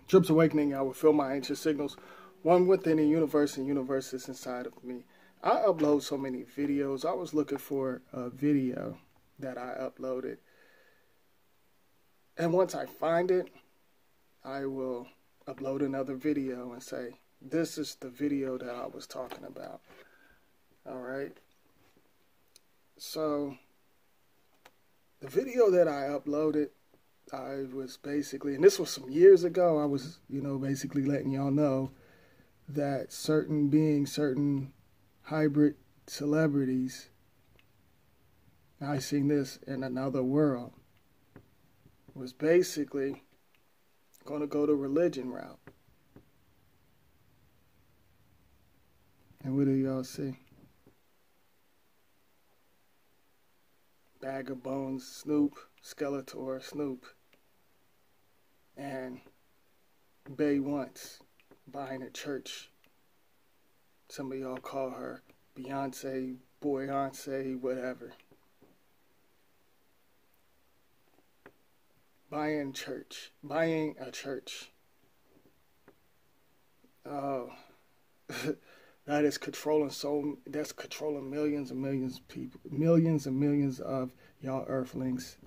Trips Awakening, I will feel my ancient signals, one within the universe and universes inside of me. I upload so many videos. I was looking for a video that I uploaded. And once I find it, I will upload another video and say, this is the video that I was talking about. All right. So the video that I uploaded, I was basically, and this was some years ago, I was, basically letting y'all know that certain beings, certain hybrid celebrities, I seen this in another world, was basically going to go the religion route. And what do y'all see? Bag of Bones, Snoop, Skeletor, Snoop, and Bay Once buying a church. Some of y'all call her Beyonce, Boyonce, whatever. Buying a church. Oh, that's controlling millions and millions of people, millions and millions of y'all earthlings'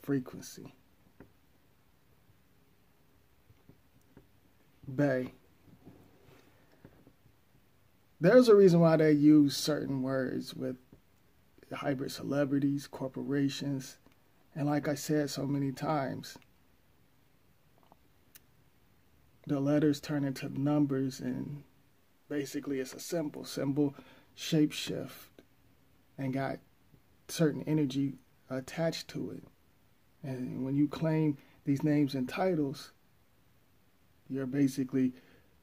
frequency. Bay. There's a reason why they use certain words with hybrid celebrities, corporations, and like I said so many times, the letters turn into numbers, and basically it's a symbol shapeshift, and got certain energy attached to it. And when you claim these names and titles, you're basically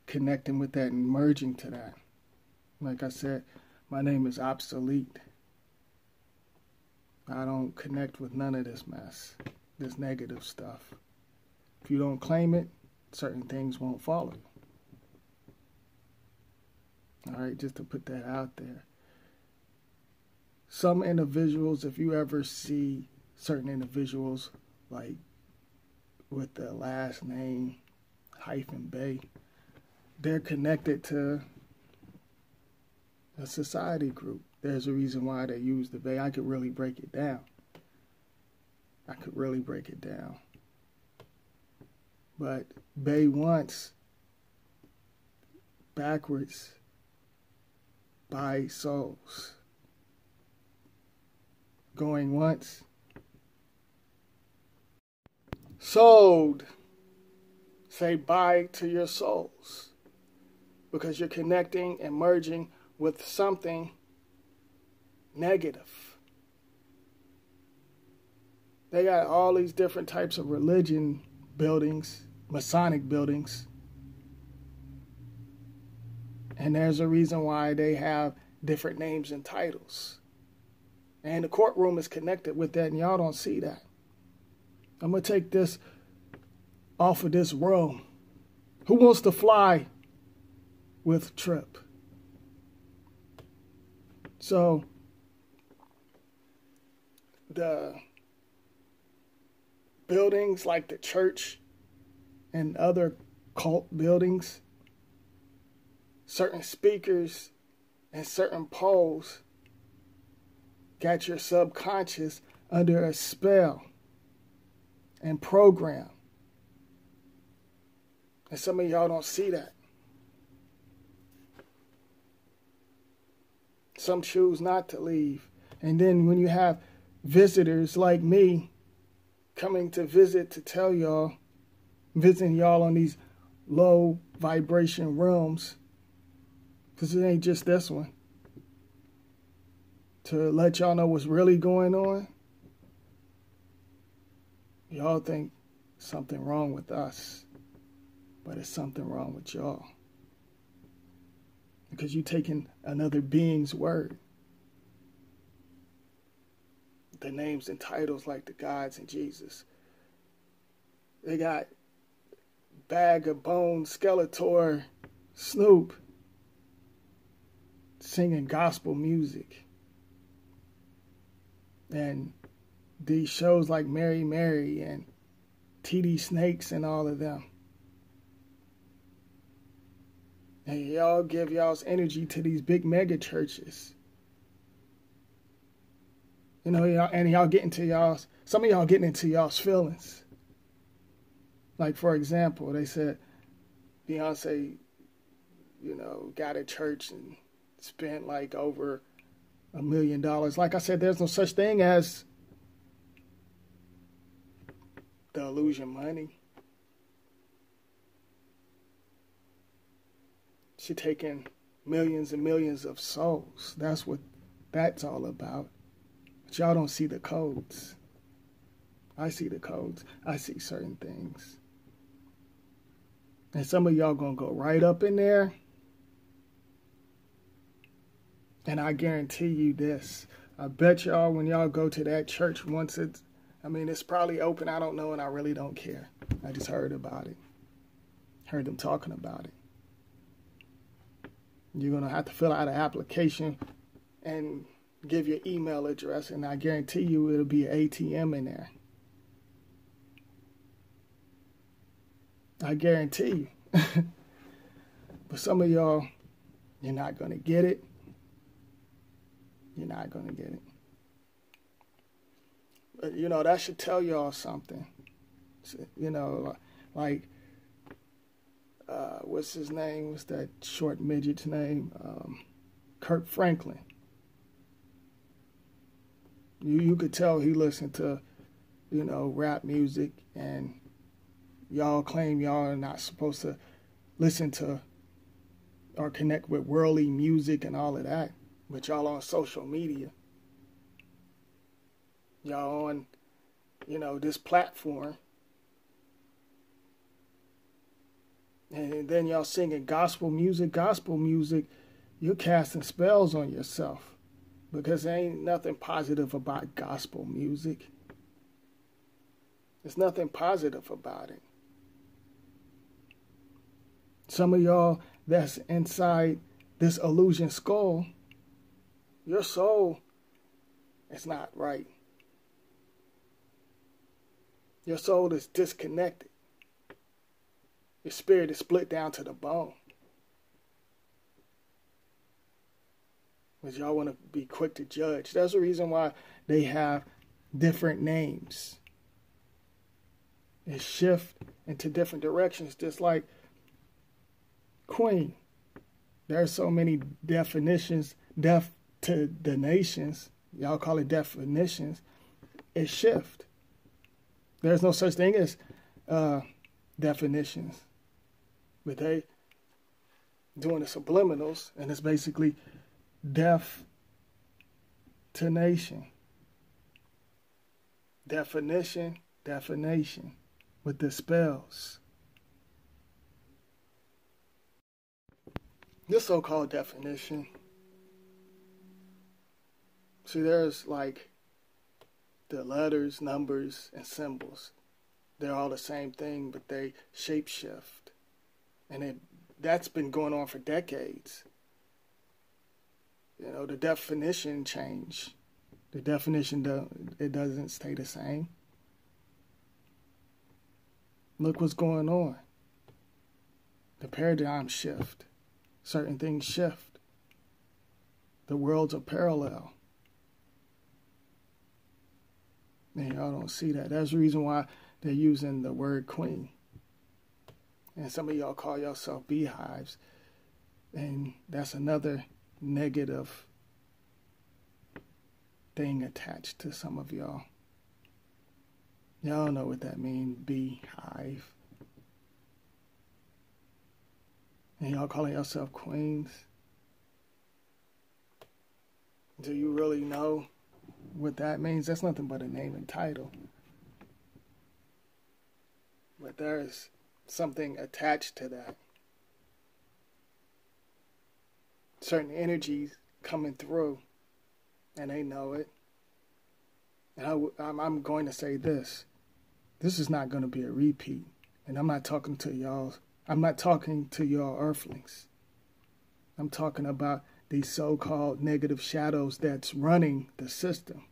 connecting with that and merging to that. Like I said, my name is obsolete. I don't connect with none of this mess, this negative stuff. If you don't claim it, certain things won't follow. All right, just to put that out there. Some individuals, if you ever see certain individuals like with the last name -Bay, they're connected to a society group. There's a reason why they use the Bay. I could really break it down. But Bay Once, backwards, buy souls. Going once, sold. Say bye to your souls, because you're connecting and merging with something negative. They got all these different types of religion buildings, Masonic buildings, and there's a reason why they have different names and titles. And the courtroom is connected with that, and y'all don't see that. I'm going to take this off of this room. Who wants to fly with Trip? So, the buildings like the church and other cult buildings, certain speakers and certain poles got your subconscious under a spell and program. And some of y'all don't see that. Some choose not to leave. And then when you have visitors like me coming to visit to tell y'all, visiting y'all on these low vibration realms, because it ain't just this one, to let y'all know what's really going on, y'all think something wrong with us, but it's something wrong with y'all. Because you're taking another being's word. The names and titles like the gods and Jesus. They got Bag of Bones, Skeletor, Snoop singing gospel music. And these shows like Mary Mary and TD Snakes and all of them. And y'all give y'all's energy to these big mega churches. You know, y'all getting to y'all's, some of y'all getting into y'all's feelings. Like, for example, they said Beyonce, you know, got a church and spent like over $1 million. Like I said, there's no such thing as the illusion money. She taking millions and millions of souls. That's what that's all about. But y'all don't see the codes. I see the codes. I see certain things. And some of y'all gonna go right up in there. And I guarantee you this. I bet y'all when y'all go to that church once it's probably open. I don't know, and I really don't care. I just heard about it. Heard them talking about it. You're going to have to fill out an application and give your email address, and I guarantee you it'll be an ATM in there. I guarantee you. But some of y'all, you're not going to get it. You're not going to get it. But, you know, that should tell y'all something. You know, like, what's his name? What's that short midget's name? Kirk Franklin. You could tell he listened to, you know, rap music, and y'all claim y'all are not supposed to listen to or connect with worldly music and all of that, but y'all on social media. Y'all on, you know, this platform. And then y'all singing gospel music, you're casting spells on yourself, because there ain't nothing positive about gospel music. There's nothing positive about it. Some of y'all that's inside this illusion skull, your soul is not right. Your soul is disconnected. Your spirit is split down to the bone. But y'all want to be quick to judge. That's the reason why they have different names. They shift into different directions, just like Queen. There are so many definitions, deaf to the nations. Y'all call it definitions. It shift. There's no such thing as definitions. But they doing the subliminals, and it's basically deaf to nation. Definition with the spells. This so-called definition. See, there's like the letters, numbers, and symbols. They're all the same thing, but they shapeshift. And that's been going on for decades. You know, the definition change. The definition, it doesn't stay the same. Look what's going on. The paradigm shift. Certain things shift. The worlds are parallel. And y'all don't see that. That's the reason why they're using the word queen. And some of y'all call yourself beehives. And that's another negative thing attached to some of y'all. Y'all know what that means, beehive. And y'all calling yourself queens. Do you really know what that means? That's nothing but a name and title. But there is something attached to that. Certain energies coming through, and they know it. And I'm going to say this. This is not going to be a repeat. And I'm not talking to y'all. I'm not talking to y'all earthlings. I'm talking about these so-called negative shadows that's running the system.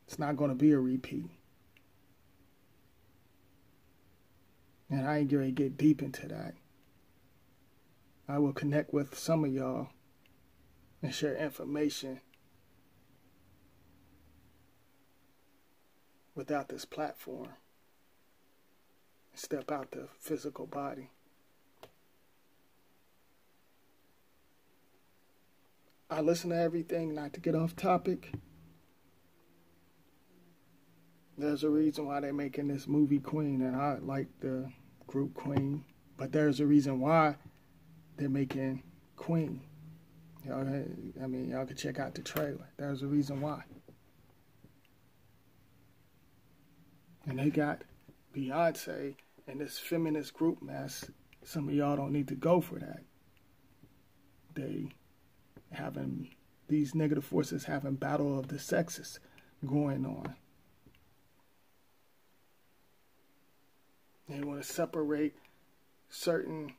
It's not going to be a repeat. And I ain't going to get deep into that. I will connect with some of y'all and share information without this platform. Step out the physical body. I listen to everything, not to get off topic. There's a reason why they're making this movie Queen, and I like the group Queen, but there's a reason why they're making Queen. Y'all, I mean, y'all can check out the trailer. There's a reason why. And they got Beyonce and this feminist group mess. Some of y'all don't need to go for that. They having these negative forces having battle of the sexes going on. They want to separate certain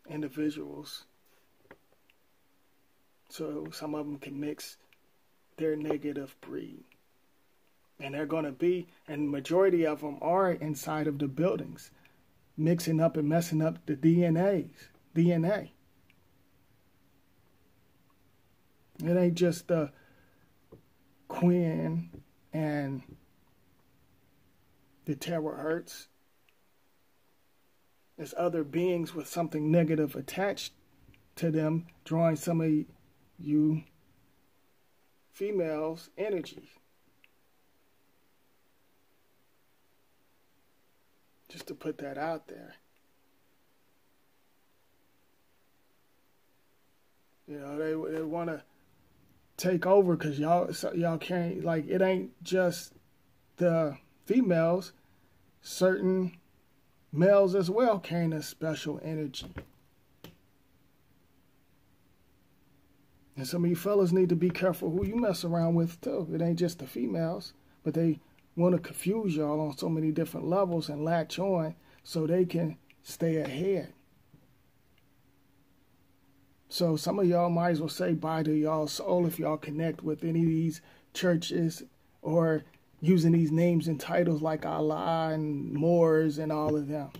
individuals so some of them can mix their negative breed. And they're going to be, and the majority of them are inside of the buildings, mixing up and messing up the DNA. It ain't just the Quinn and the terahertz. There's other beings with something negative attached to them, drawing some of you females' energy. Just to put that out there. You know, they want to take over because y'all can't, like, it ain't just the females. Certain males as well carrying a special energy. And some of you fellas need to be careful who you mess around with too. It ain't just the females, but they want to confuse y'all on so many different levels and latch on so they can stay ahead. So some of y'all might as well say bye to y'all soul if y'all connect with any of these churches or using these names and titles like Allah and Moors and all of them.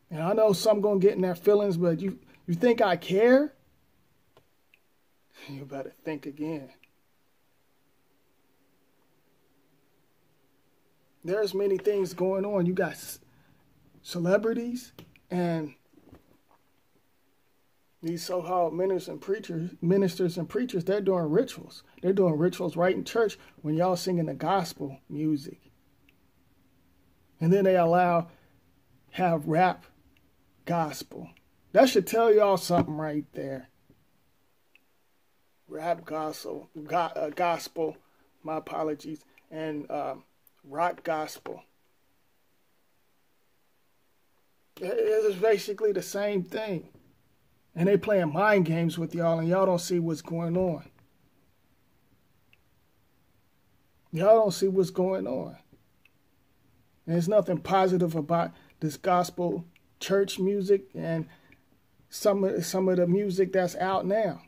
And I know some gonna get in their feelings, but you think I care? You better think again. There's many things going on. You got celebrities and these so-called ministers and preachers, they're doing rituals. They're doing rituals right in church when y'all singing the gospel music. And then they have rap gospel. That should tell y'all something right there. Rap gospel, my apologies, and rock gospel. It is basically the same thing. And they playing mind games with y'all, and y'all don't see what's going on. Y'all don't see what's going on. And there's nothing positive about this gospel church music and some of the music that's out now.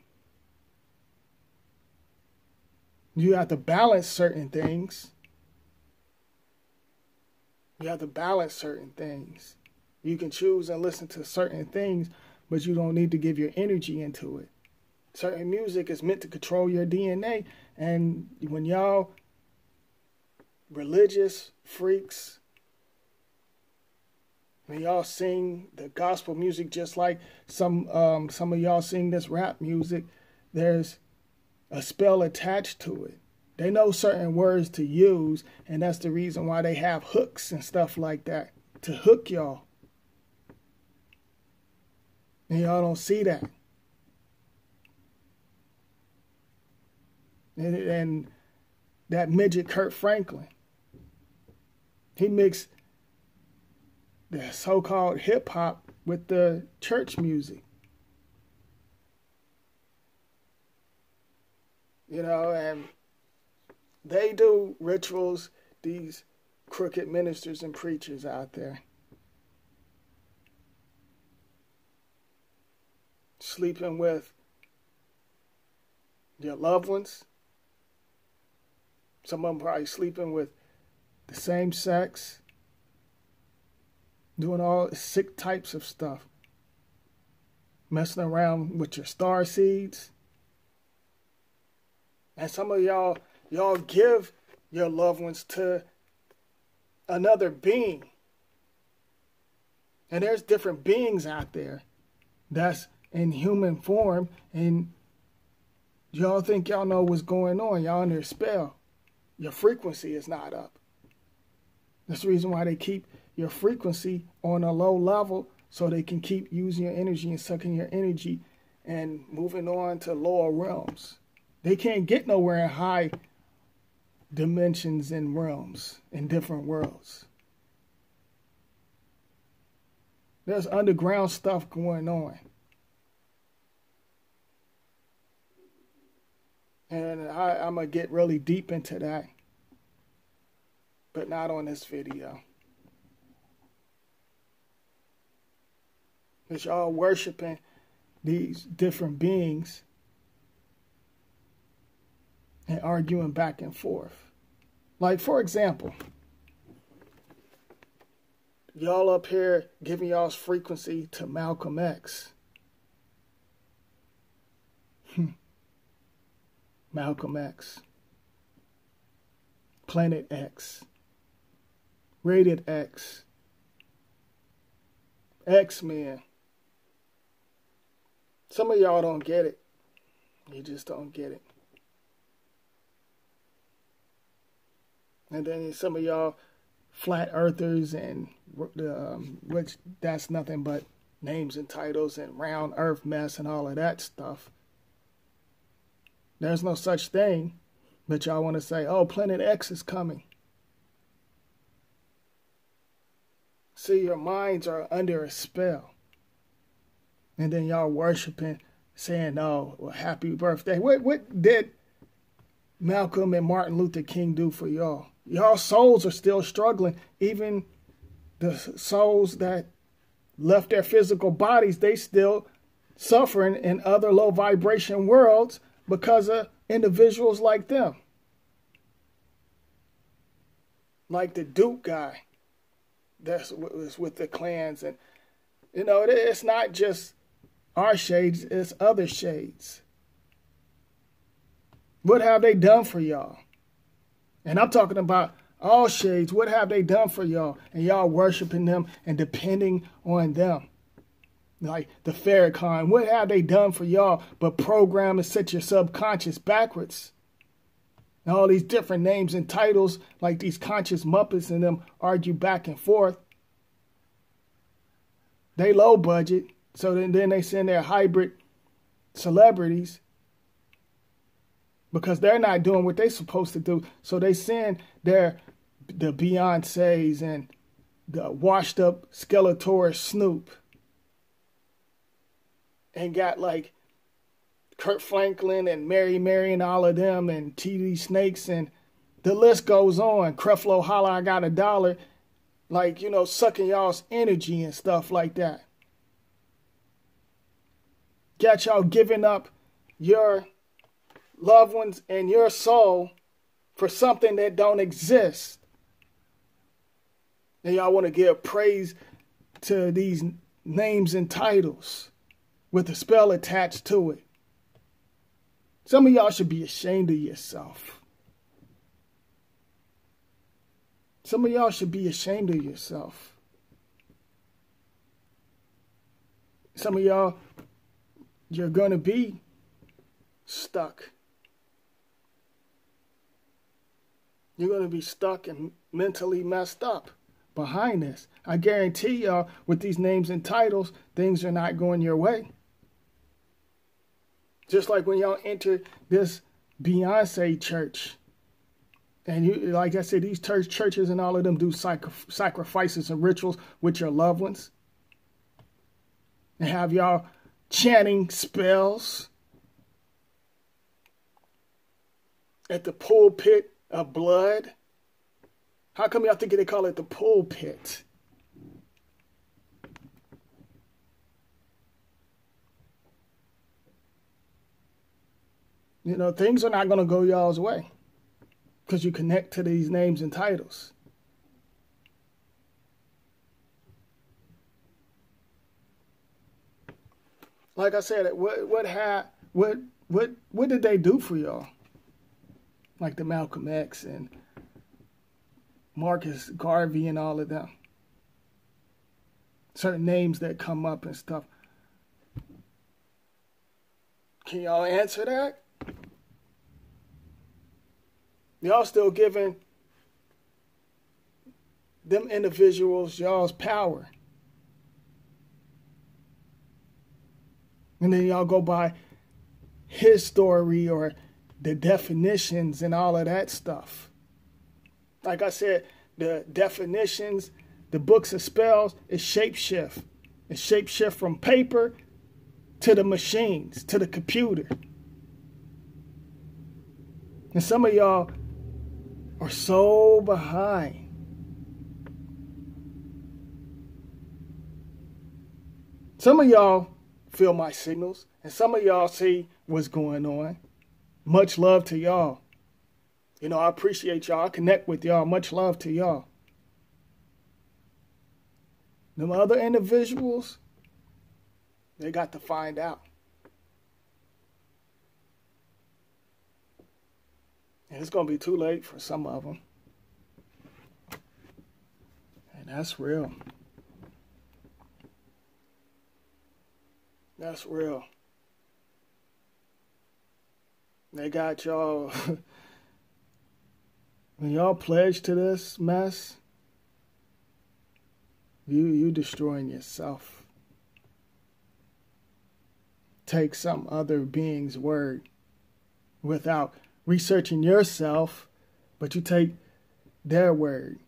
You have to balance certain things. You have to balance certain things. You can choose and listen to certain things, but you don't need to give your energy into it. Certain music is meant to control your DNA. And when y'all religious freaks, when y'all sing the gospel music just like some of y'all sing this rap music, there's a spell attached to it. They know certain words to use, and that's the reason why they have hooks and stuff like that, to hook y'all. And y'all don't see that. And that midget Kurt Franklin, he mixed the so-called hip-hop with the church music. You know, and they do rituals, these crooked ministers and preachers out there. Sleeping with your loved ones. Some of them probably sleeping with the same sex. Doing all sick types of stuff. messing around with your star seeds. And some of y'all give your loved ones to another being. And there's different beings out there that's in human form, and y'all think y'all know what's going on. Y'all under a spell. Your frequency is not up. That's the reason why they keep your frequency on a low level, so they can keep using your energy and sucking your energy and moving on to lower realms. They can't get nowhere in high dimensions and realms in different worlds. There's underground stuff going on. And I'm going to get really deep into that, but not on this video. Because y'all worshiping these different beings and arguing back and forth. Like, for example, y'all up here giving y'all's frequency to Malcolm X. Malcolm X. Planet X. Rated X. X-Men. Some of y'all don't get it. You just don't get it. And then some of y'all flat earthers, and which that's nothing but names and titles and round earth mess and all of that stuff. There's no such thing, but y'all want to say, oh, Planet X is coming. See, your minds are under a spell. And then y'all worshiping, saying, oh, well, happy birthday. What did Malcolm and Martin Luther King do for y'all? Y'all souls are still struggling. Even the souls that left their physical bodies, they still suffering in other low vibration worlds because of individuals like them. Like the Duke guy that was with the clans. And, you know, it's not just our shades, it's other shades. What have they done for y'all? And I'm talking about all shades. What have they done for y'all? And y'all worshiping them and depending on them. Like the Farrakhan. What have they done for y'all but program and set your subconscious backwards? And all these different names and titles, like these conscious Muppets and them argue back and forth. They low budget. So then they send their hybrid celebrities, because they're not doing what they're supposed to do. So they send the Beyoncés and the washed up Skeletor Snoop. And got like Kurt Franklin and Mary and all of them and TD Snakes, and the list goes on. Creflo Holla, I got $1. Like, you know, sucking y'all's energy and stuff like that. Got y'all giving up your loved ones and your soul for something that don't exist. And y'all want to give praise to these names and titles with a spell attached to it. Some of y'all should be ashamed of yourself. Some of y'all should be ashamed of yourself. Some of y'all, you're going to be stuck. You're going to be stuck and mentally messed up behind this. I guarantee y'all, with these names and titles, things are not going your way. Just like when y'all enter this Beyonce church. And you, like I said, these churches and all of them do sacrifices and rituals with your loved ones. And have y'all chanting spells at the pulpit of blood. How come y'all think they call it the pulpit? You know, things are not going to go y'all's way because you connect to these names and titles. Like I said, what did they do for y'all? Like the Malcolm X and Marcus Garvey and all of them. Certain names that come up and stuff. Can y'all answer that? Y'all still giving them individuals y'all's power. And then y'all go by his story or the definitions and all of that stuff. Like I said, the definitions, the books of spells, is shapeshift. It's shapeshift from paper to the machines, to the computer. And some of y'all are so behind. Some of y'all feel my signals, and some of y'all see what's going on. Much love to y'all. You know, I appreciate y'all. I connect with y'all. Much love to y'all. Them other individuals, they got to find out. And it's going to be too late for some of them. And that's real. That's real. They got y'all. When y'all pledge to this mess, you destroying yourself. Take some other being's word without researching yourself, but you take their word.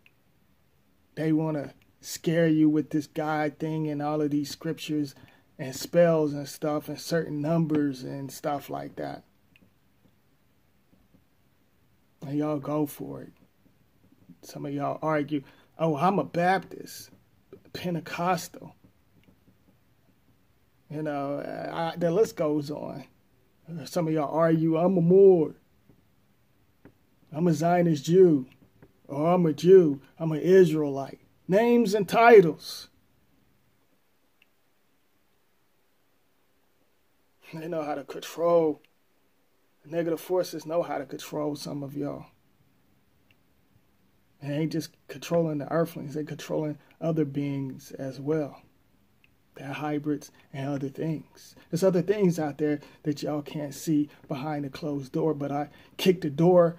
They want to scare you with this God thing and all of these scriptures and spells and stuff and certain numbers and stuff like that. And y'all go for it. Some of y'all argue, oh, I'm a Baptist, Pentecostal. You know, the list goes on. Some of y'all argue, I'm a Moor. I'm a Zionist Jew. Or I'm a Jew. I'm an Israelite. Names and titles. They know how to control. Negative forces know how to control some of y'all. And they ain't just controlling the earthlings, they're controlling other beings as well. They're hybrids and other things. There's other things out there that y'all can't see behind the closed door, but I kick the door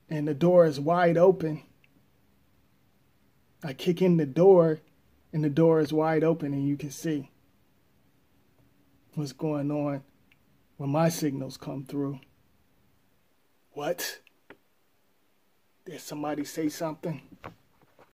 and the door is wide open. I kick in the door and the door is wide open and you can see what's going on when my signals come through. What? Did somebody say something?